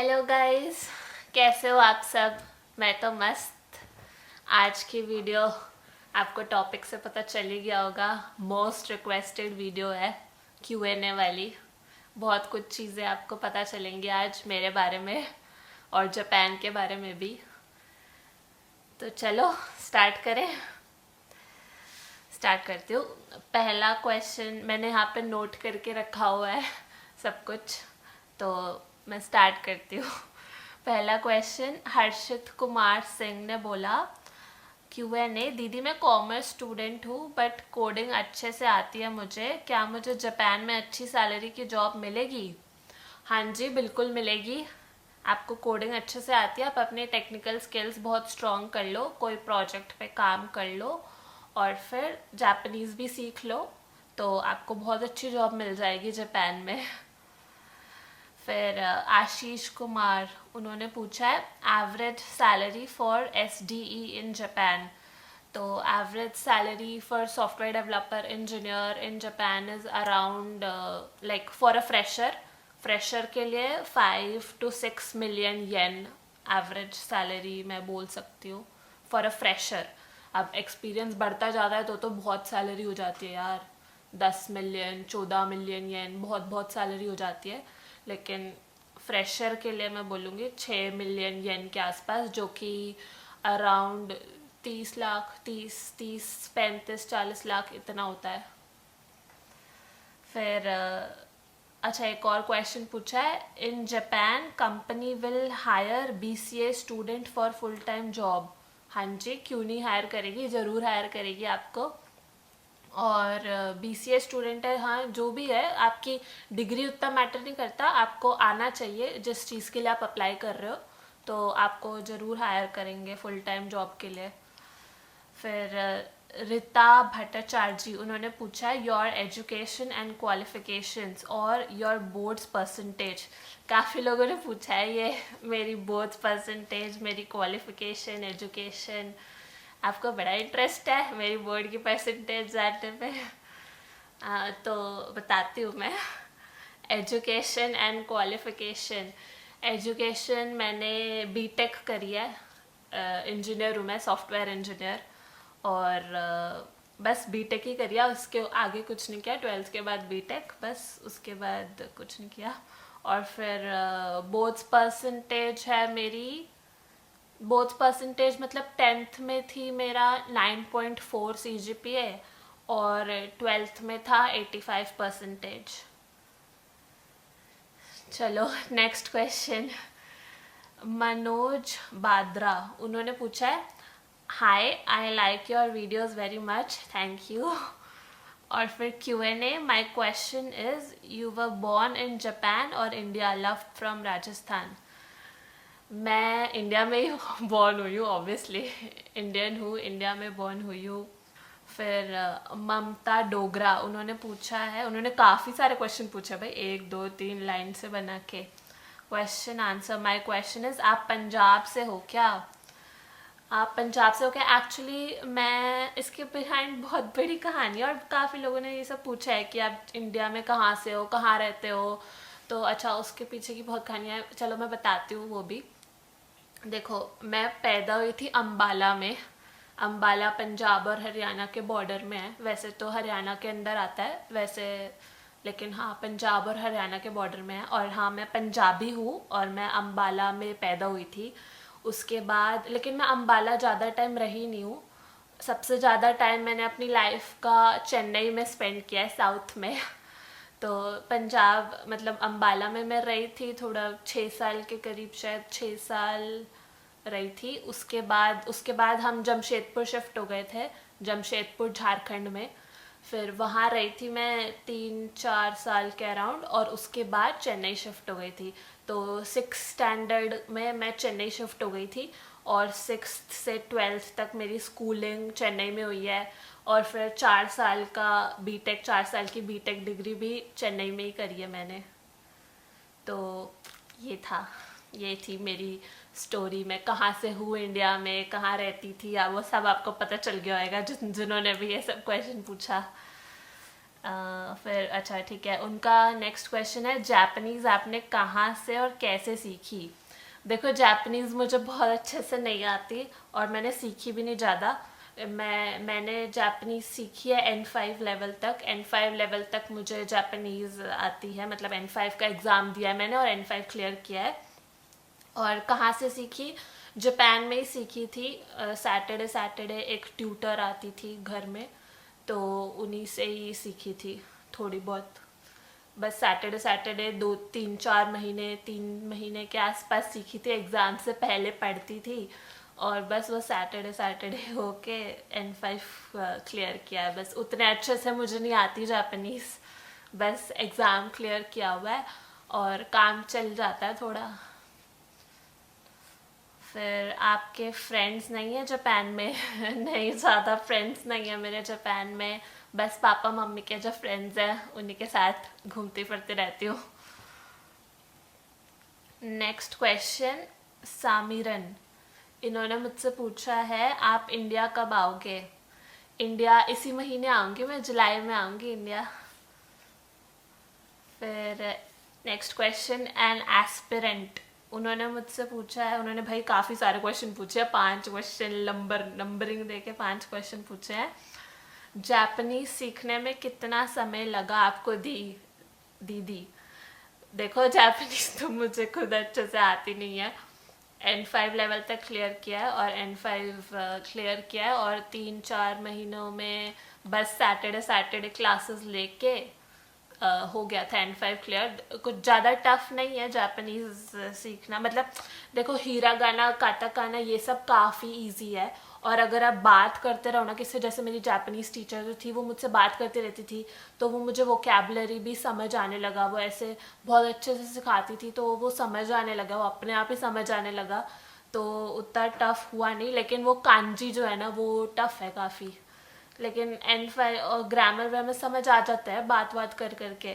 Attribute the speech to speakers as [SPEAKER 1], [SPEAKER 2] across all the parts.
[SPEAKER 1] Hello guys, कैसे हो आप सब। मैं तो मस्त। आज की वीडियो आपको टॉपिक से पता चल ही गया होगा। मोस्ट रिक्वेस्टेड वीडियो है, Q&A वाली। बहुत कुछ चीज़ें आपको पता चलेंगी आज मेरे बारे में और जापान के बारे में भी। तो चलो स्टार्ट करें। स्टार्ट करती हूँ। पहला क्वेश्चन मैंने यहाँ पे नोट करके रखा हुआ है सब कुछ, तो मैं स्टार्ट करती हूँ। पहला क्वेश्चन हर्षित कुमार सिंह ने बोला, Q&A, दीदी मैं कॉमर्स स्टूडेंट हूँ बट कोडिंग अच्छे से आती है मुझे, क्या मुझे जापान में अच्छी सैलरी की जॉब मिलेगी? हाँ जी, बिल्कुल मिलेगी। आपको कोडिंग अच्छे से आती है, आप अपने टेक्निकल स्किल्स बहुत स्ट्रॉन्ग कर लो, कोई प्रोजेक्ट पे काम कर लो और फिर जापानीज़ भी सीख लो, तो आपको बहुत अच्छी जॉब मिल जाएगी जापान में। फिर आशीष कुमार, उन्होंने पूछा है average salary for SDE in Japan. तो average salary for software developer engineer in Japan is around like for a fresher के लिए 5 to 6 million yen average salary मैं बोल सकती हूँ फॉर अ फ्रेशर। अब एक्सपीरियंस बढ़ता जाता है तो बहुत सैलरी हो जाती है यार, 10 मिलियन 14 मिलियन येन बहुत बहुत सैलरी हो जाती है। लेकिन फ्रेशर के लिए मैं बोलूँगी 6 मिलियन येन के आसपास, जो कि अराउंड 30 लाख, 30 35 40 लाख इतना होता है। फिर अच्छा, एक और क्वेश्चन पूछा है, in Japan company will hire BCA student for full time job. हाँ जी, क्यों नहीं हायर करेगी, ज़रूर हायर करेगी आपको। और BCA स्टूडेंट है, हाँ जो भी है, आपकी डिग्री उतना मैटर नहीं करता, आपको आना चाहिए जिस चीज़ के लिए आप अप्लाई कर रहे हो, तो आपको ज़रूर हायर करेंगे फुल टाइम जॉब के लिए। फिर रिता भट्टाचार्य, उन्होंने पूछा योर एजुकेशन एंड क्वालिफिकेशंस और योर बोर्ड्स परसेंटेज। काफ़ी लोगों ने पूछा है ये, मेरी बोर्ड्स परसेंटेज, मेरी क्वालिफिकेशन, एजुकेशन। आपको बड़ा इंटरेस्ट है मेरी बोर्ड की परसेंटेज जानने में। तो बताती हूँ मैं। एजुकेशन एंड क्वालिफिकेशन, एजुकेशन मैंने बीटेक करी है, इंजीनियर हूँ मैं, सॉफ्टवेयर इंजीनियर। और बस बीटेक ही करिए, उसके आगे कुछ नहीं किया। 12th के बाद बीटेक, बस उसके बाद कुछ नहीं किया। और फिर बोर्ड्स परसेंटेज है मेरी, बोथ परसेंटेज मतलब 10th में थी मेरा 9.4 CGPA और 12th में था 85%। चलो नेक्स्ट क्वेश्चन। मनोज बाद्रा, उन्होंने पूछा है hi, I like your videos very much, thank you. और फिर Q&A, my question is you were born in Japan और इंडिया, लव फ्रॉम राजस्थान। मैं इंडिया में ही बॉर्न हुई हूँ, ऑब्वियसली इंडियन हूँ, इंडिया में बॉर्न हुई हूँ। फिर ममता डोगरा, उन्होंने पूछा है, उन्होंने काफ़ी सारे क्वेश्चन पूछे भाई, 1 2 3 लाइन से बना के question answer. My question is आप पंजाब से हो क्या? आप पंजाब से हो क्या? एक्चुअली मैं, इसके बिहाइंड बहुत बड़ी कहानी है और काफ़ी लोगों ने ये सब पूछा है कि आप इंडिया में कहाँ से हो, कहाँ रहते हो, तो अच्छा उसके पीछे की बहुत कहानियाँ है। चलो मैं बताती हूँ वो भी। देखो, मैं पैदा हुई थी अम्बाला में। अम्बाला पंजाब और हरियाणा के बॉर्डर में है, वैसे तो हरियाणा के अंदर आता है वैसे, लेकिन हाँ पंजाब और हरियाणा के बॉर्डर में है। और हाँ, मैं पंजाबी हूँ और मैं अम्बाला में पैदा हुई थी। उसके बाद लेकिन मैं अम्बाला ज़्यादा टाइम रही नहीं हूँ। सबसे ज़्यादा टाइम मैंने अपनी लाइफ का चेन्नई में स्पेंड किया है, साउथ में। तो पंजाब मतलब अम्बाला में मैं रही थी थोड़ा, 6 साल के करीब, शायद 6 साल रही थी। उसके बाद हम जमशेदपुर शिफ्ट हो गए थे, जमशेदपुर झारखंड में। फिर वहाँ रही थी मैं 3 4 साल के अराउंड, और उसके बाद चेन्नई शिफ्ट हो गई थी। तो 6th स्टैंडर्ड में मैं चेन्नई शिफ्ट हो गई थी और 6th से 12th तक मेरी स्कूलिंग चेन्नई में हुई है। और फिर 4 साल का बीटेक, 4 साल की बीटेक डिग्री भी चेन्नई में ही करी है मैंने। तो ये थी मेरी स्टोरी। मैं कहाँ से हूँ, इंडिया में कहाँ रहती थी, या वो सब आपको पता चल गया होगा जिन्होंने भी ये सब क्वेश्चन पूछा। फिर अच्छा ठीक है, उनका नेक्स्ट क्वेश्चन है जापानीज़ आपने कहाँ से और कैसे सीखी? देखो जापानीज़ मुझे बहुत अच्छे से नहीं आती और मैंने सीखी भी नहीं ज़्यादा। मैंने जापानीज़ सीखी है N5 लेवल तक। N5 लेवल तक मुझे जापानीज़ आती है, मतलब N5 का एग्ज़ाम दिया है मैंने और N5 क्लियर किया है। और कहाँ से सीखी? जापान में ही सीखी थी। सैटरडे सैटरडे एक ट्यूटर आती थी घर में, तो उन्हीं से ही सीखी थी थोड़ी बहुत। बस सैटरडे सैटरडे 3 महीने के आसपास सीखी थी, एग्ज़ाम से पहले पढ़ती थी और बस वो सैटरडे सैटरडे होके N5 क्लियर किया है। बस उतने अच्छे से मुझे नहीं आती जापानीज़, बस एग्ज़ाम क्लियर किया हुआ है और काम चल जाता है थोड़ा। फिर आपके फ्रेंड्स नहीं है जापान में? नहीं, ज़्यादा फ्रेंड्स नहीं है मेरे जापान में। बस पापा मम्मी के जो फ्रेंड्स हैं उन्हीं के साथ घूमती फिरती रहती हूँ। नेक्स्ट क्वेश्चन सामिरन, इन्होंने मुझसे पूछा है आप इंडिया कब आओगे? इंडिया इसी महीने आऊँगी मैं, जुलाई में आऊँगी इंडिया। फिर नेक्स्ट क्वेश्चन एन एस्पिरेंट, उन्होंने मुझसे पूछा है, उन्होंने भाई काफ़ी सारे क्वेश्चन पूछे हैं, 5 क्वेश्चन नंबरिंग दे के 5 क्वेश्चन पूछे हैं। जापानीज सीखने में कितना समय लगा आपको दीदी? देखो जापानीज तो मुझे खुद अच्छे से आती नहीं है। N5 लेवल तक क्लियर किया है और N5 क्लियर किया है और 3-4 महीनों में बस सैटरडे सैटरडे क्लासेस लेके हो गया था N5 क्लियर। कुछ ज़्यादा टफ नहीं है जापानीज सीखना, मतलब देखो हीरागाना काटाकाना ये सब काफ़ी इजी है और अगर आप बात करते रहो ना किससे, जैसे मेरी जापानीज टीचर जो थी वो मुझसे बात करती रहती थी तो वो मुझे वोकेबलरी भी समझ आने लगा, वो ऐसे बहुत अच्छे से सिखाती थी तो वो समझ आने लगा, वो अपने आप ही समझ आने लगा, तो उतना टफ हुआ नहीं। लेकिन वो कांजी जो है ना वो टफ है काफ़ी, लेकिन N5 और ग्रामर वैमर समझ आ जाता है बात बात कर करके।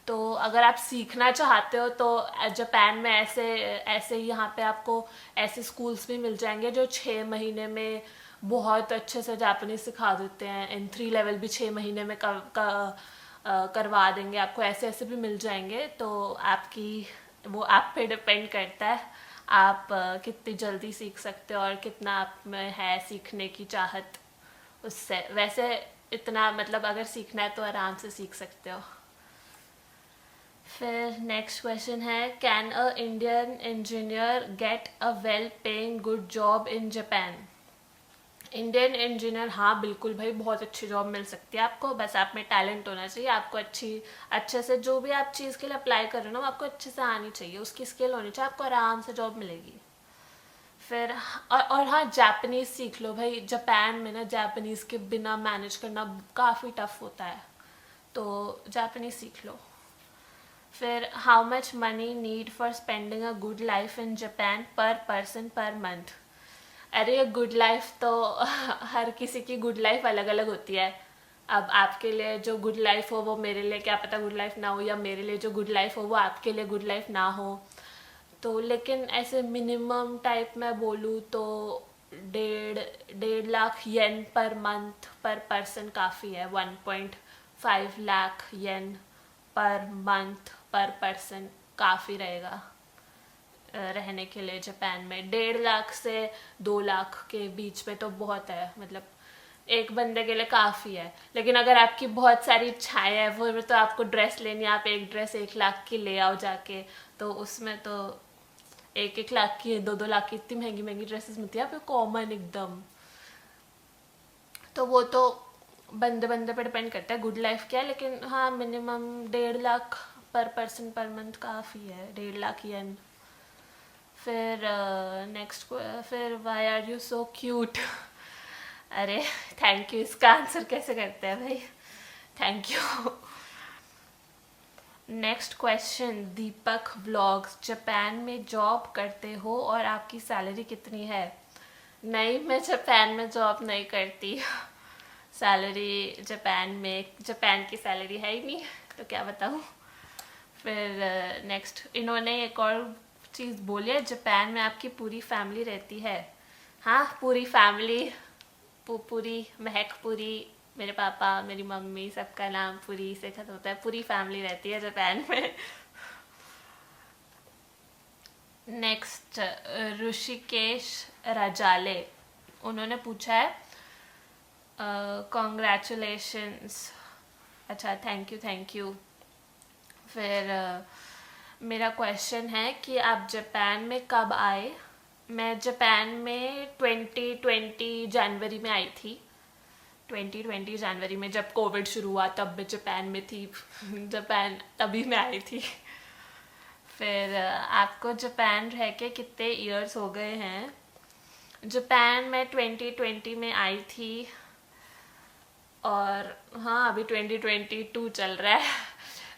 [SPEAKER 1] तो अगर आप सीखना चाहते हो तो जापान में ऐसे ऐसे ही यहाँ पे आपको ऐसे स्कूल्स भी मिल जाएंगे जो 6 महीने में बहुत अच्छे से जापानीज सिखा देते हैं। N3 लेवल भी 6 महीने में करवा देंगे आपको, ऐसे ऐसे भी मिल जाएंगे। तो आपकी वो आप पे डिपेंड करता है आप कितनी जल्दी सीख सकते हो और कितना आप में है सीखने की चाहत उससे। वैसे इतना मतलब अगर सीखना है तो आराम से सीख सकते हो। फिर नेक्स्ट क्वेश्चन है can a Indian engineer get a well paying good job in Japan? Indian engineer हाँ बिल्कुल भाई, बहुत अच्छी जॉब मिल सकती है आपको, बस आप में टैलेंट होना चाहिए। आपको अच्छे से जो भी आप चीज़ के लिए अप्लाई कर रहे हो ना वो आपको अच्छे से आनी चाहिए, उसकी स्किल होनी चाहिए, आपको आराम से जॉब मिलेगी। फिर और हाँ जापानीज सीख लो भाई, जापान में ना जापानीज के बिना मैनेज करना काफ़ी टफ होता है, तो जापानीज सीख लो। फिर how much money need for spending a good life in Japan पर पर्सन पर मंथ? अरे ये गुड लाइफ तो हर किसी की गुड लाइफ अलग अलग होती है। अब आपके लिए जो गुड लाइफ हो वो मेरे लिए क्या पता गुड लाइफ ना हो, या मेरे लिए जो गुड लाइफ हो वो आपके लिए गुड लाइफ ना हो। तो लेकिन ऐसे मिनिमम टाइप में बोलूँ तो 1.5 लाख येन पर मंथ पर पर्सन काफ़ी है। 1.5 लाख येन पर मंथ पर पर्सन काफ़ी रहेगा रहने के लिए जापान में। 1.5 लाख से 2 लाख के बीच में तो बहुत है, मतलब एक बंदे के लिए काफ़ी है। लेकिन अगर आपकी बहुत सारी इच्छाएं हैं वो तो आपको ड्रेस लेनी है, आप एक ड्रेस 1 लाख की ले आओ जाके, तो उसमें तो 1-1 लाख की 2-2 लाख की इतनी महंगी महंगी ड्रेसेस मिलती है आप कॉमन एकदम। तो वो तो बंदे बंदे पे डिपेंड करता है गुड लाइफ क्या है, लेकिन हाँ मिनिमम 1.5 लाख पर पर्सन पर मंथ काफ़ी है, 1.5 लाख येन। फिर नेक्स्ट फिर why are you so cute? अरे थैंक यू, इसका आंसर कैसे करते हैं भाई, thank you. Next question Deepak vlogs, Japan में जॉब करते हो और आपकी सैलरी कितनी है? नहीं, मैं जापान में जॉब नहीं करती। सैलरी जापान की सैलरी है ही नहीं, तो क्या बताऊँ। फिर नेक्स्ट इन्होंने एक और चीज़ बोली है, जापान में आपकी पूरी फैमिली रहती है? हाँ पूरी फैमिली, पूरी महक पूरी मेरे पापा, मेरी मम्मी, सबका नाम पुरी से खत्म होता है, पूरी फैमिली रहती है जापान में। नेक्स्ट ऋषिकेश राजाले, उन्होंने पूछा है कॉन्ग्रेचुलेशंस। अच्छा, थैंक यू। फिर मेरा क्वेश्चन है कि आप जापान में कब आए? मैं जापान में 2020 जनवरी में आई थी। 2020 जनवरी में जब कोविड शुरू हुआ तब मैं जापान में थी। जापान तभी मैं आई थी। फिर आपको जापान रह के कितने ईयर्स हो गए हैं? जापान में 2020 में आई थी और हाँ अभी 2022 चल रहा है।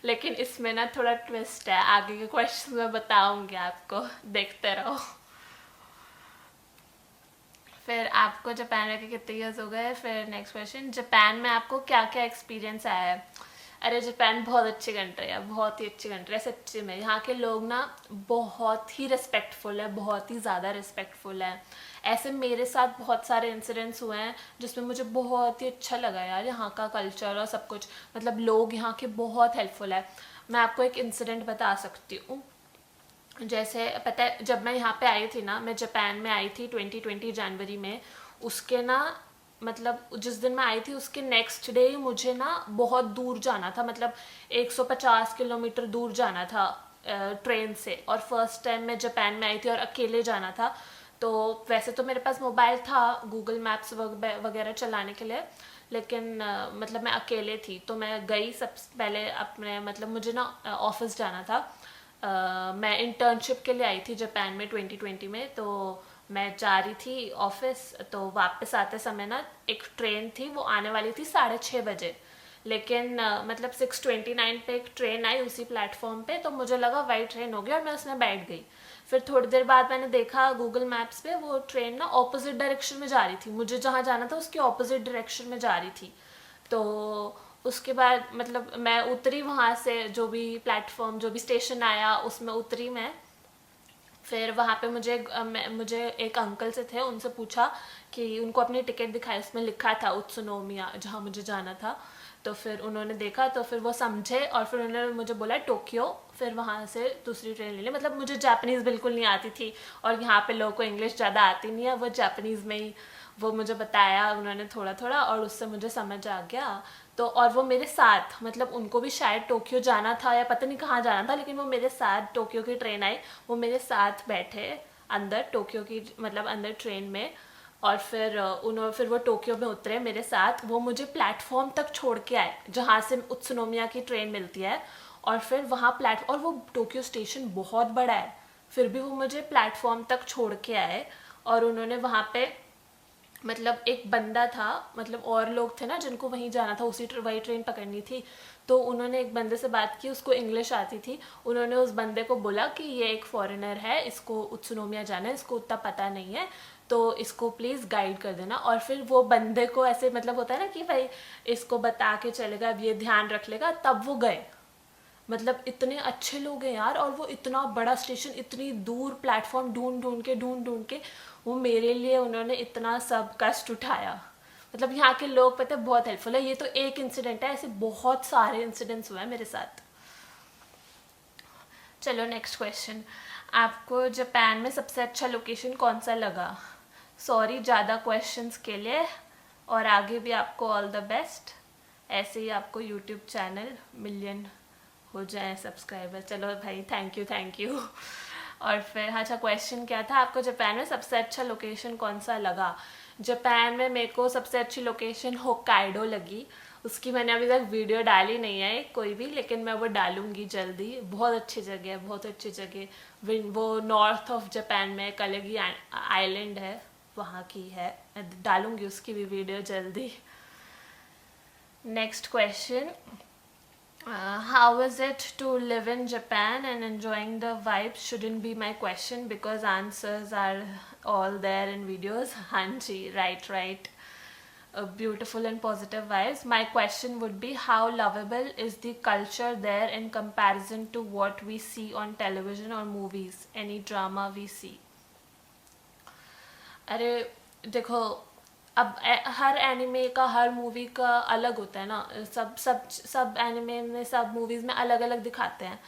[SPEAKER 1] लेकिन इसमें ना थोड़ा ट्विस्ट है, आगे के क्वेश्चन में बताऊंगी आपको, देखते रहो। फिर आपको जापान रह के कितने ईयर्स हो गए? फिर नेक्स्ट क्वेश्चन, जापान में आपको क्या क्या एक्सपीरियंस आया है? अरे जापान बहुत अच्छी कंट्री है, बहुत ही अच्छी कंट्री है सच्ची में। यहाँ के लोग ना बहुत ही रिस्पेक्टफुल है, बहुत ही ज़्यादा रिस्पेक्टफुल है। ऐसे मेरे साथ बहुत सारे इंसिडेंट्स हुए हैं जिसमें मुझे बहुत ही अच्छा लगा यार, यहाँ का कल्चर और सब कुछ। मतलब लोग यहाँ के बहुत हेल्पफुल है। मैं आपको एक इंसिडेंट बता सकती हूँ। जैसे पता है, जब मैं यहाँ पे आई थी ना, मैं जापान में आई थी 2020 जनवरी में। उसके ना मतलब जिस दिन मैं आई थी उसके नेक्स्ट डे मुझे ना बहुत दूर जाना था, मतलब 150 किलोमीटर दूर जाना था ट्रेन से। और फर्स्ट टाइम मैं जापान में आई थी और अकेले जाना था। तो वैसे तो मेरे पास मोबाइल था गूगल मैप्स वगैरह चलाने के लिए, लेकिन मतलब मैं अकेले थी। तो मैं गई सबसे पहले अपने, मतलब मुझे ना ऑफिस जाना था। मैं इंटर्नशिप के लिए आई थी जापान में 2020 में। तो मैं जा रही थी ऑफिस, तो वापस आते समय ना एक ट्रेन थी, वो आने वाली थी 6:30 बजे। लेकिन मतलब 6:29 पे एक ट्रेन आई उसी प्लेटफॉर्म पे, तो मुझे लगा वही ट्रेन होगी और मैं उसमें बैठ गई। फिर थोड़ी देर बाद मैंने देखा गूगल मैप्स पे, वो ट्रेन ना ऑपोजिट डायरेक्शन में जा रही थी, मुझे जहाँ जाना था उसके ऑपोजिट डायरेक्शन में जा रही थी। तो उसके बाद मतलब मैं उतरी वहाँ से, जो भी प्लेटफॉर्म, जो भी स्टेशन आया उसमें उतरी मैं। फिर वहाँ पे मुझे एक अंकल से थे, उनसे पूछा कि उनको अपनी टिकट दिखाई, उसमें लिखा था उत्सुनोमिया जहाँ मुझे जाना था। तो फिर उन्होंने देखा, तो फिर वो समझे और फिर उन्होंने मुझे बोला टोक्यो। फिर वहाँ से दूसरी ट्रेन ले ली। मतलब मुझे जापानीज़ बिल्कुल नहीं आती थी और यहाँ पे लोगों को इंग्लिश ज़्यादा आती नहीं है, वो जापानीज़ में ही वो मुझे बताया उन्होंने थोड़ा थोड़ा, और उससे मुझे समझ आ गया। तो और वो मेरे साथ, मतलब उनको भी शायद टोक्यो जाना था या पता नहीं कहाँ जाना था, लेकिन वो मेरे साथ, टोक्यो की ट्रेन आई, वो मेरे साथ बैठे अंदर टोक्यो की, मतलब अंदर ट्रेन में। और फिर वो टोक्यो में उतरे मेरे साथ, वो मुझे प्लेटफॉर्म तक छोड़ के आए जहाँ से उत्सुनोमिया की ट्रेन मिलती है। और फिर वहाँ और वो टोक्यो स्टेशन बहुत बड़ा है, फिर भी वो मुझे प्लेटफॉर्म तक छोड़ के आए। और उन्होंने वहाँ पे, मतलब एक बंदा था, मतलब और लोग थे ना जिनको वहीं जाना था, वही ट्रेन पकड़नी थी। तो उन्होंने एक बंदे से बात की, उसको इंग्लिश आती थी। उन्होंने उस बंदे को बोला कि ये एक फॉरेनर है, इसको उत्सुनोमिया जाना है, इसको उतना पता नहीं है, तो इसको प्लीज़ गाइड कर देना। और फिर वो बंदे को ऐसे, मतलब होता है ना कि भाई इसको बता के चलेगा, अब ये ध्यान रख लेगा, तब वो गए। मतलब इतने अच्छे लोग हैं यार, और वो इतना बड़ा स्टेशन, इतनी दूर प्लेटफॉर्म ढूंढ ढूंढ के वो मेरे लिए उन्होंने इतना सब कष्ट उठाया। मतलब यहाँ के लोग पता है बहुत हेल्पफुल है। ये तो एक इंसिडेंट है, ऐसे बहुत सारे इंसिडेंट्स हुए हैं मेरे साथ। चलो नेक्स्ट क्वेश्चन, आपको जापान में सबसे अच्छा लोकेशन कौन सा लगा? सॉरी ज़्यादा क्वेश्चंस के लिए, और आगे भी आपको ऑल द बेस्ट। ऐसे ही आपको यूट्यूब चैनल मिलियन हो जाए सब्सक्राइबर। चलो भाई, थैंक यू। और फिर अच्छा, क्वेश्चन क्या था, आपको जापान में सबसे अच्छा लोकेशन कौन सा लगा? जापान में मेरे को सबसे अच्छी लोकेशन होक्काइडो लगी। उसकी मैंने अभी तक वीडियो डाली नहीं है कोई भी, लेकिन मैं वो डालूंगी जल्दी। बहुत अच्छी जगह है, बहुत अच्छी जगह। वो नॉर्थ ऑफ जापान में कलेगी आइलैंड है, वहाँ की है। डालूंगी उसकी भी वीडियो जल्दी। Next question, how is it to live in Japan and enjoying the vibes shouldn't be my question because answers are all there in videos. Hanji, right. Beautiful and positive vibes. My question would be, how lovable is the culture there in comparison to what we see on television or movies, any drama we see? अरे देखो, अब हर anime का, हर movie का अलग होता है ना, सब एनिमे में, सब मूवीज़ में अलग अलग दिखाते हैं।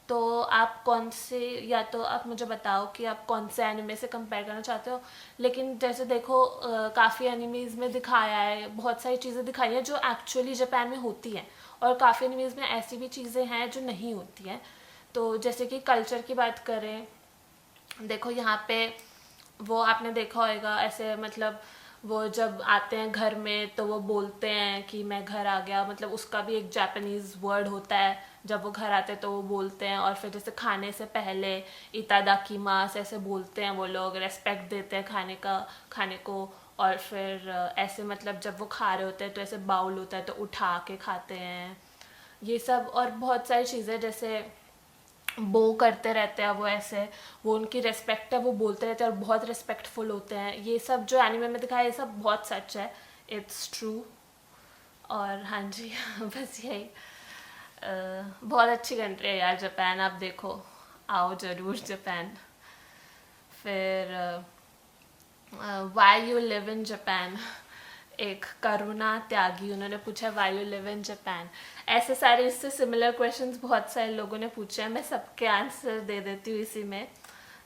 [SPEAKER 1] तो आप कौन से, या तो आप मुझे बताओ कि आप कौन से एनिमे से कंपेयर करना चाहते हो। लेकिन जैसे देखो, काफ़ी एनिमेज़ में दिखाया है, बहुत सारी चीज़ें दिखाई हैं जो एक्चुअली जापान में होती हैं, और काफ़ी एनिमेज़ में ऐसी भी चीज़ें हैं जो नहीं होती हैं। तो जैसे कि कल्चर की बात करें, देखो यहाँ पे वो आपने देखा होगा ऐसे, मतलब वो जब आते हैं घर में तो वो बोलते हैं कि मैं घर आ गया, मतलब उसका भी एक जापानीज वर्ड होता है। जब वो घर आते हैं तो वो बोलते हैं, और फिर जैसे खाने से पहले इतादाकीमास ऐसे बोलते हैं, वो लोग रेस्पेक्ट देते हैं खाने को। और फिर ऐसे, मतलब जब वो खा रहे होते हैं तो ऐसे बाउल होता है तो उठा के खाते हैं। ये सब और बहुत सारी चीज़ें, जैसे बो करते रहते हैं वो ऐसे, वो उनकी रेस्पेक्ट है, वो बोलते रहते हैं और बहुत रिस्पेक्टफुल होते हैं। ये सब जो एनिमे में दिखाया, ये सब बहुत सच है, इट्स ट्रू। और हाँ जी बस यही। बहुत अच्छी कंट्री है यार जापान, आप देखो, आओ ज़रूर जापान। फिर Y you live in Japan, एक करुणा त्यागी, उन्होंने पूछा Y you live in Japan. ऐसे सारे इससे सिमिलर क्वेश्चंस बहुत सारे लोगों ने पूछे हैं, मैं सबके आंसर दे देती हूँ इसी में।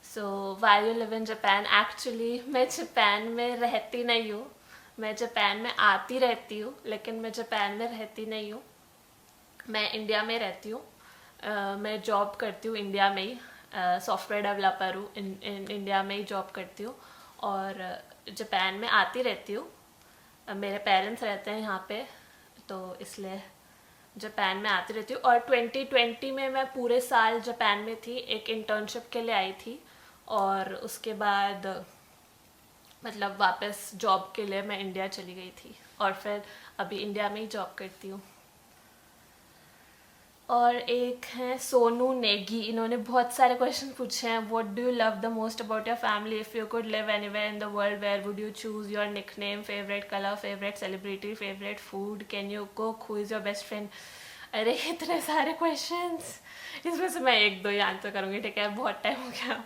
[SPEAKER 1] So why you live in Japan, actually मैं जापान में रहती नहीं हूँ, मैं जापान में आती रहती हूँ, लेकिन मैं जापान में रहती नहीं हूँ। मैं इंडिया में रहती हूँ। मैं जॉब करती हूँ इंडिया में ही, सॉफ्टवेयर डेवलपर हूँ, इंडिया में ही जॉब करती हूँ, और जापान में आती रहती हूँ। मेरे पेरेंट्स रहते हैं यहाँ पे, तो इसलिए जापान में आती रहती हूँ। और 2020 में मैं पूरे साल जापान में थी, एक इंटर्नशिप के लिए आई थी, और उसके बाद मतलब वापस जॉब के लिए मैं इंडिया चली गई थी, और फिर अभी इंडिया में ही जॉब करती हूँ। और एक है सोनू नेगी, इन्होंने बहुत सारे क्वेश्चन पूछे हैं। What do you love the most about your family, if you could live anywhere in the world, where would you choose your nickname, favourite colour, favourite celebrity, favourite food, can you cook, who is your best friend. अरे इतने सारे questions, इसमें से मैं एक दो ही answer करूँगी, ठीक है, बहुत टाइम हो गया।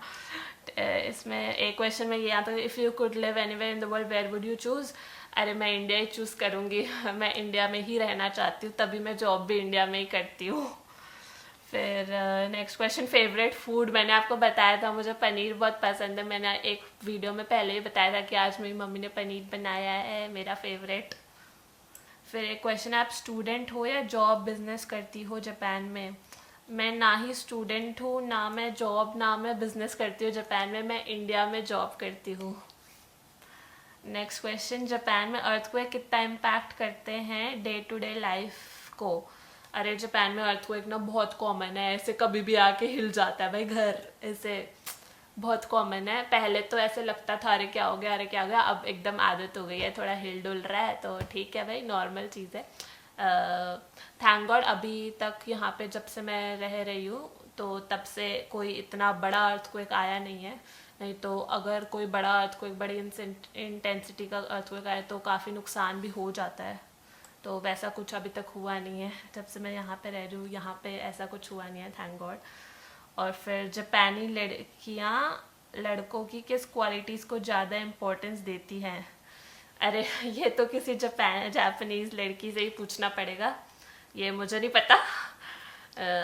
[SPEAKER 1] इसमें एक क्वेश्चन में ये आता है, if you could live anywhere in the world, where would you choose. अरे मैं इंडिया ही चूज़ करूँगी मैं इंडिया में ही रहना चाहती हूँ, तभी मैं जॉब भी इंडिया में ही करती हूँ। फिर नेक्स्ट क्वेश्चन, फेवरेट फूड, मैंने आपको बताया था मुझे पनीर बहुत पसंद है, मैंने एक वीडियो में पहले ही बताया था कि आज मेरी मम्मी ने पनीर बनाया है, मेरा फेवरेट। फिर एक क्वेश्चन, आप स्टूडेंट हो या जॉब बिजनेस करती हो जापान में। मैं ना ही स्टूडेंट हूँ, ना मैं जॉब, ना मैं बिजनेस करती हूँ जापान में, मैं इंडिया में जॉब करती हूँ। नेक्स्ट क्वेश्चन, जापान में अर्थक्वेक कितना इम्पैक्ट करते हैं डे टू डे लाइफ को। अरे जापान में अर्थक्वेक ना बहुत कॉमन है, ऐसे कभी भी आके हिल जाता है भाई घर, ऐसे बहुत कॉमन है। पहले तो ऐसे लगता था अरे क्या हो गया, अरे क्या हो गया, अब एकदम आदत हो गई है, थोड़ा हिल डुल रहा है तो ठीक है भाई, नॉर्मल चीज़ है। थैंक गॉड अभी तक यहाँ पे जब से मैं रह रही हूँ तो तब से कोई इतना बड़ा अर्थक्वेक आया नहीं है, नहीं तो अगर कोई बड़ा अर्थक्वेक, बड़ी इंटेंसिटी का अर्थक्वेक आए तो काफ़ी नुकसान भी हो जाता है। तो वैसा कुछ अभी तक हुआ नहीं है, जब से मैं यहाँ पे रह रही हूँ यहाँ पे ऐसा कुछ हुआ नहीं है, थैंक गॉड। और फिर जापानी लड़कियाँ लड़कों की किस क्वालिटीज़ को ज़्यादा इम्पोर्टेंस देती हैं। अरे ये तो किसी जापानीज़ लड़की से ही पूछना पड़ेगा, ये मुझे नहीं पता।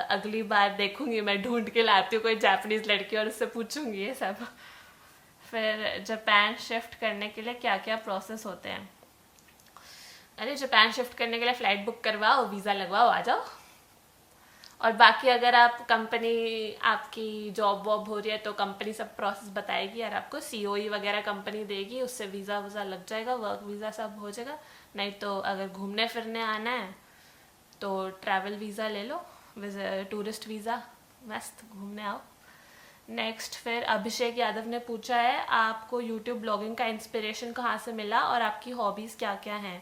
[SPEAKER 1] अगली बार देखूंगी, मैं ढूंढ के लाती हूँ कोई जापानीज़ लड़की और उससे पूछूंगी ये सब। फिर जापान शिफ्ट करने के लिए क्या क्या प्रोसेस होते हैं। अरे जापान शिफ्ट करने के लिए फ़्लाइट बुक करवाओ, वीज़ा लगवाओ, आ जाओ। और बाकी अगर आप कंपनी, आपकी जॉब वॉब हो रही है तो कंपनी सब प्रोसेस बताएगी यार आपको, सीओई वगैरह कंपनी देगी, उससे वीज़ा वूज़ा लग जाएगा, वर्क वीज़ा सब हो जाएगा। नहीं तो अगर घूमने फिरने आना है तो ट्रैवल वीज़ा ले लो, टूरिस्ट वीज़ा, मस्त घूमने आओ। नेक्स्ट, फिर अभिषेक यादव ने पूछा है आपको यूट्यूब ब्लॉगिंग का इंस्पिरेशन कहाँ से मिला और आपकी हॉबीज़ क्या क्या हैं।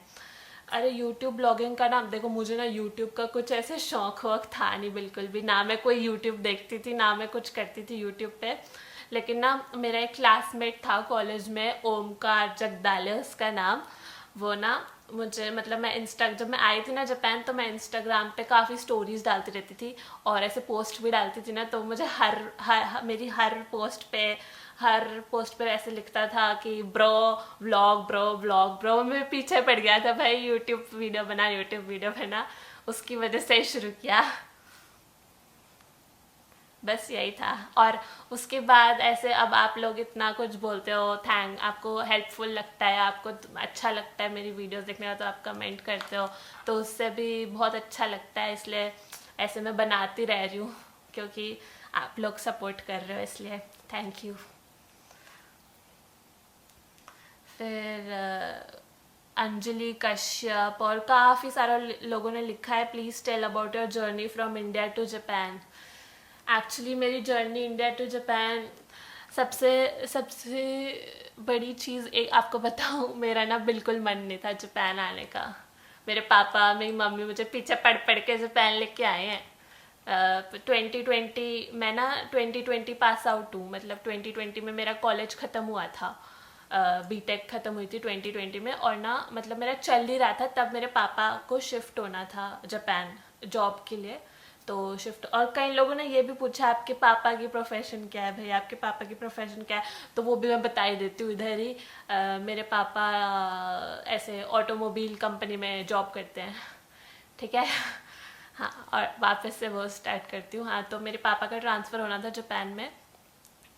[SPEAKER 1] अरे यूट्यूब ब्लॉगिंग का ना, देखो मुझे ना यूट्यूब का कुछ ऐसे शौक वौक था नहीं बिल्कुल भी, ना मैं कोई यूट्यूब देखती थी, ना मैं कुछ करती थी यूट्यूब पे। लेकिन ना मेरा एक क्लासमेट था कॉलेज में, ओमकार जगदाले उसका नाम, वो ना मुझे मतलब जब मैं आई थी ना जापान, तो मैं इंस्टाग्राम पे काफ़ी स्टोरीज डालती रहती थी और ऐसे पोस्ट भी डालती थी ना, तो मुझे मेरी हर पोस्ट पे ऐसे लिखता था कि ब्रो व्लॉग ब्रो, मैं पीछे पड़ गया था भाई, यूट्यूब वीडियो बना, उसकी वजह से ही शुरू किया। बस यही था। और उसके बाद ऐसे अब आप लोग इतना कुछ बोलते हो, आपको हेल्पफुल लगता है, आपको अच्छा लगता है मेरी वीडियोस देखने का, तो आप कमेंट करते हो, तो उससे भी बहुत अच्छा लगता है, इसलिए ऐसे मैं बनाती रह रही हूँ, क्योंकि आप लोग सपोर्ट कर रहे हो, इसलिए थैंक यू। फिर अंजलि कश्यप और काफ़ी सारे लोगों ने लिखा है, please tell about your journey from India to Japan. Actually मेरी जर्नी इंडिया टू जापान, सबसे सबसे बड़ी चीज़ एक आपको बताऊँ, मेरा ना बिल्कुल मन नहीं था जापान आने का। मेरे पापा मेरी मम्मी मुझे पीछे पढ़ पढ़ के जापान लेके आए हैं। 2020 मैं ना 2020 पास आउट हूँ, मतलब 2020 में मेरा कॉलेज ख़त्म हुआ था, बीटेक ख़त्म हुई थी 2020 में, और ना मतलब मेरा चल ही रहा था, तब मेरे पापा को शिफ्ट होना था जापान जॉब के लिए, तो शिफ्ट। और कई लोगों ने ये भी पूछा आपके पापा की प्रोफेशन क्या है भाई, आपके पापा की प्रोफेशन क्या है, तो वो भी मैं बता ही देती हूँ इधर ही। मेरे पापा ऐसे ऑटोमोबाइल कंपनी में जॉब करते हैं, ठीक है। हाँ, और वापस से वो स्टार्ट करती हूँ। हाँ, तो मेरे पापा का ट्रांसफ़र होना था जापान में,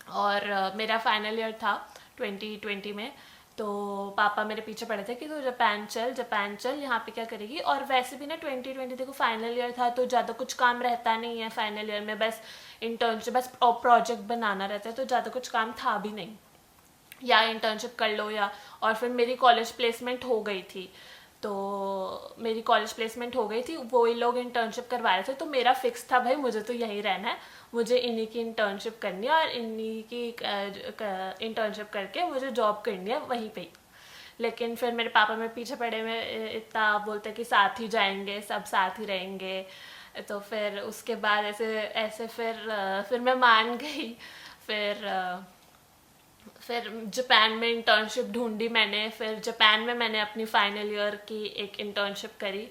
[SPEAKER 1] और मेरा फाइनल ईयर था 2020 में, तो पापा मेरे पीछे पड़े थे कि तू जापान चल, यहाँ पे क्या करेगी। और वैसे भी ना 2020 देखो फाइनल ईयर था, तो ज़्यादा कुछ काम रहता नहीं है फाइनल ईयर में, बस इंटर्नशिप, बस प्रोजेक्ट बनाना रहता है, तो ज़्यादा कुछ काम था भी नहीं, या इंटर्नशिप कर लो या। और फिर मेरी कॉलेज प्लेसमेंट हो गई थी, तो मेरी कॉलेज प्लेसमेंट हो गई थी, वही लोग इंटर्नशिप करवा रहे थे, तो मेरा फिक्स था भाई मुझे तो यहीं रहना है, मुझे इन्हीं की इंटर्नशिप करनी है, और इन्हीं की इंटर्नशिप करके मुझे जॉब करनी है वहीं पे ही। लेकिन फिर मेरे पापा मेरे पीछे पड़े में इतना बोलते कि साथ ही जाएंगे, सब साथ ही रहेंगे, तो फिर उसके बाद ऐसे ऐसे फिर मैं मान गई। फिर फिर जापान में इंटर्नशिप ढूंढी मैंने, फिर जापान में मैंने अपनी फाइनल ईयर की एक इंटर्नशिप करी,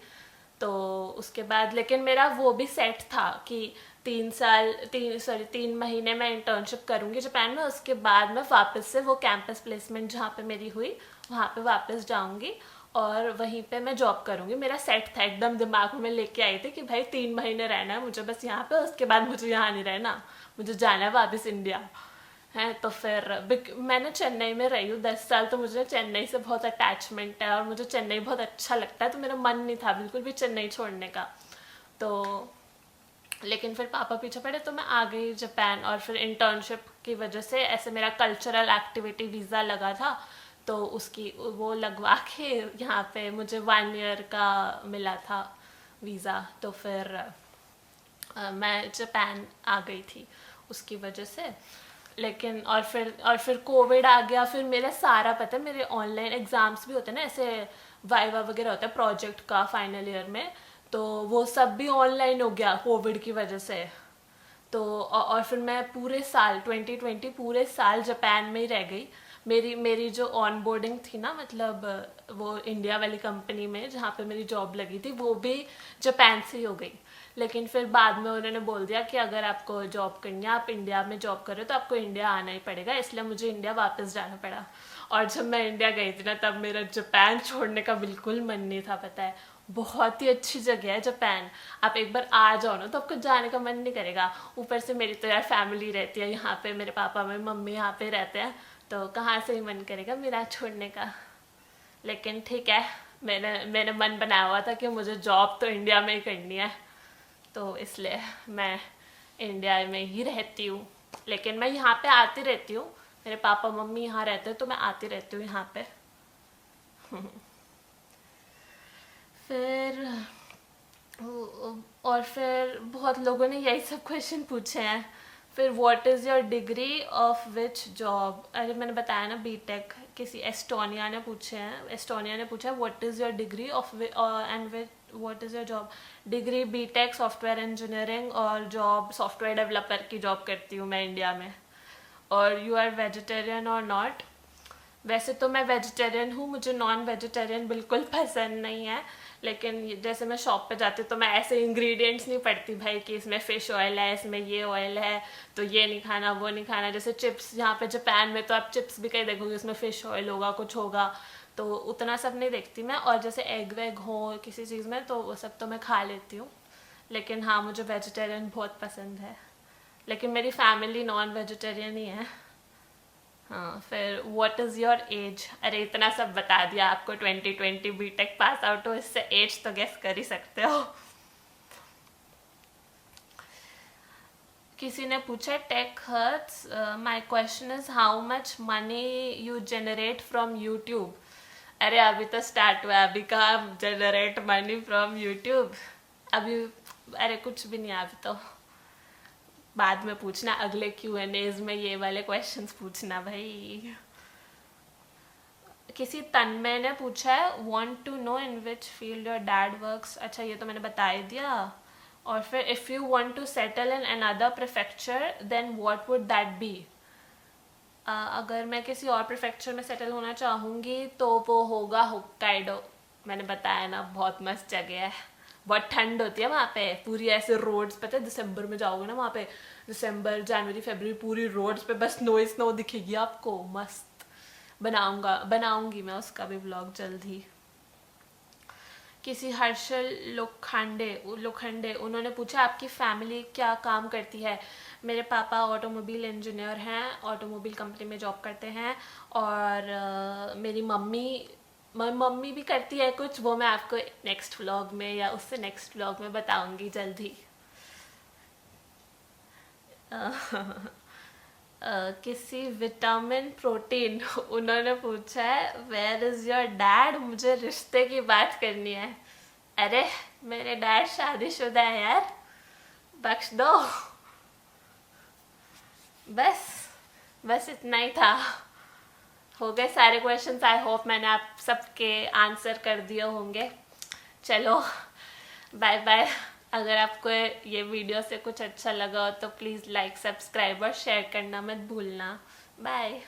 [SPEAKER 1] तो उसके बाद लेकिन मेरा वो भी सेट था कि 3 महीने मैं इंटर्नशिप करूँगी जापान में, उसके बाद मैं वापस से वो कैंपस प्लेसमेंट जहाँ पे मेरी हुई वहाँ पे वापस जाऊँगी, और वहीं पे मैं जॉब करूँगी। मेरा सेट था एकदम, दिमाग में लेके आई थी कि भाई 3 महीने रहना है मुझे बस यहाँ पे, उसके बाद मुझे यहाँ नहीं रहना, मुझे जाना है वापस इंडिया है। तो फिर मैंने चेन्नई में रही हूँ 10 साल, तो मुझे चेन्नई से बहुत अटैचमेंट है, और मुझे चेन्नई बहुत अच्छा लगता है, तो मेरा मन नहीं था बिल्कुल भी चेन्नई छोड़ने का। तो लेकिन फिर पापा पीछे पड़े, तो मैं आ गई जापान, और फिर इंटर्नशिप की वजह से ऐसे मेरा कल्चरल एक्टिविटी वीज़ा लगा था, तो उसकी वो लगवा के यहाँ पे मुझे 1 ईयर का मिला था वीज़ा, तो फिर मैं जापान आ गई थी उसकी वजह से। लेकिन और फिर कोविड आ गया, फिर मेरा सारा पता है, मेरे ऑनलाइन एग्ज़ाम्स भी होते हैं ना, ऐसे वाइवा वगैरह होता है प्रोजेक्ट का फाइनल ईयर में, तो वो सब भी ऑनलाइन हो गया कोविड की वजह से। तो और फिर मैं पूरे साल 2020 पूरे साल जापान में ही रह गई। मेरी मेरी जो ऑन बोर्डिंग थी ना, मतलब वो इंडिया वाली कंपनी में जहाँ पे मेरी जॉब लगी थी, वो भी जापान से ही हो गई। लेकिन फिर बाद में उन्होंने बोल दिया कि अगर आपको जॉब करनी है, आप इंडिया में जॉब कर रहे हो, तो आपको इंडिया आना ही पड़ेगा, इसलिए मुझे इंडिया वापस जाना पड़ा। और जब मैं इंडिया गई थी ना, तब मेरा जापान छोड़ने का बिल्कुल मन नहीं था, पता है। बहुत ही अच्छी जगह है जापान, आप एक बार आ जाओ ना तो आपको जाने का मन नहीं करेगा। ऊपर से मेरी तो यार फैमिली रहती है यहाँ पे, मेरे पापा मेरी मम्मी यहाँ पे रहते हैं, तो कहाँ से ही मन करेगा मेरा छोड़ने का। लेकिन ठीक है, मैंने मैंने मन बनाया हुआ था कि मुझे जॉब तो इंडिया में ही करनी है, तो इसलिए मैं इंडिया में ही रहती हूँ। लेकिन मैं यहाँ पे आती रहती हूँ, मेरे पापा मम्मी यहाँ रहते हैं, तो मैं आती रहती हूँ यहाँ पे। फिर और फिर बहुत लोगों ने यही सब क्वेश्चन पूछे हैं। फिर what is your degree of which job, अरे मैंने बताया ना बीटेक। किसी एस्टोनिया ने पूछे हैं, एस्टोनिया ने पूछा है what is your degree of and which what is your job. Degree BTech software engineering, और जॉब सॉफ्टवेयर डेवलपर की जॉब करती हूँ मैं इंडिया में। और यू आर वेजिटेरियन और नॉट, वैसे तो मैं वेजिटेरियन हूँ, मुझे नॉन वेजिटेरियन बिल्कुल पसंद नहीं है, लेकिन जैसे मैं शॉप पे जाती हूँ तो मैं ऐसे इंग्रेडिएंट्स नहीं पढ़ती भाई कि इसमें फ़िश ऑयल है, इसमें ये ऑयल है, तो ये नहीं खाना वो नहीं खाना। जैसे चिप्स, यहाँ पे जापान में तो आप चिप्स भी कहीं देखोगे उसमें फ़िश ऑयल होगा, कुछ होगा, तो उतना सब नहीं देखती मैं। और जैसे एग वेग हो किसी चीज़ में तो वो सब तो मैं खा लेती हूँ, लेकिन हाँ मुझे वेजिटेरियन बहुत पसंद है, लेकिन मेरी फैमिली नॉन वेजिटेरियन ही है। हाँ, फिर व्हाट इज़ योर एज? अरे इतना सब बता दिया आपको, 2020 बीटेक पास आउट हो, इससे एज तो गेस कर ही सकते हो। किसी ने पूछा tech hearts, my question is how much money you generate from YouTube. अरे अभी तो स्टार्ट हुआ है, अभी कहाँ जनरेट मनी फ्रॉम यूट्यूब अभी। अरे कुछ भी नहीं है अभी तो, बाद में पूछना, अगले Q&As में ये वाले क्वेश्चंस पूछना भाई। किसी तन्मय ने पूछा है want to know in which field your dad works. अच्छा ये तो मैंने बता ही दिया। और फिर if you want to settle in another prefecture then what would that be. अगर मैं किसी और प्रीफेक्चर में सेटल होना चाहूँगी तो वो होगा होक्काइडो। मैंने बताया ना, बहुत मस्त जगह है, बहुत ठंड होती है वहाँ पे, पूरी ऐसे रोड्स, पता है दिसंबर में जाओगे ना वहाँ पे, दिसंबर जनवरी फरवरी, पूरी रोड्स पे बस स्नो ही स्नो दिखेगी आपको, मस्त। बनाऊंगी मैं उसका भी व्लॉग जल्द ही। किसी हर्षल लोखंडे उन्होंने पूछा आपकी फैमिली क्या काम करती है। मेरे पापा ऑटोमोबाइल इंजीनियर हैं, ऑटोमोबाइल कंपनी में जॉब करते हैं। और मेरी मम्मी भी करती है कुछ, वो मैं आपको नेक्स्ट व्लॉग में या उससे नेक्स्ट व्लॉग में बताऊंगी जल्द ही। किसी विटामिन प्रोटीन उन्होंने पूछा है वेयर इज योर डैड, मुझे रिश्ते की बात करनी है। अरे मेरे डैड शादीशुदा है यार, बख्श दो। बस बस इतना ही था, हो गए सारे क्वेश्चंस। आई होप मैंने आप सबके आंसर कर दिए होंगे। चलो बाय बाय। अगर आपको ये वीडियो से कुछ अच्छा लगा हो तो प्लीज़ लाइक सब्सक्राइब और शेयर करना मत भूलना। बाय।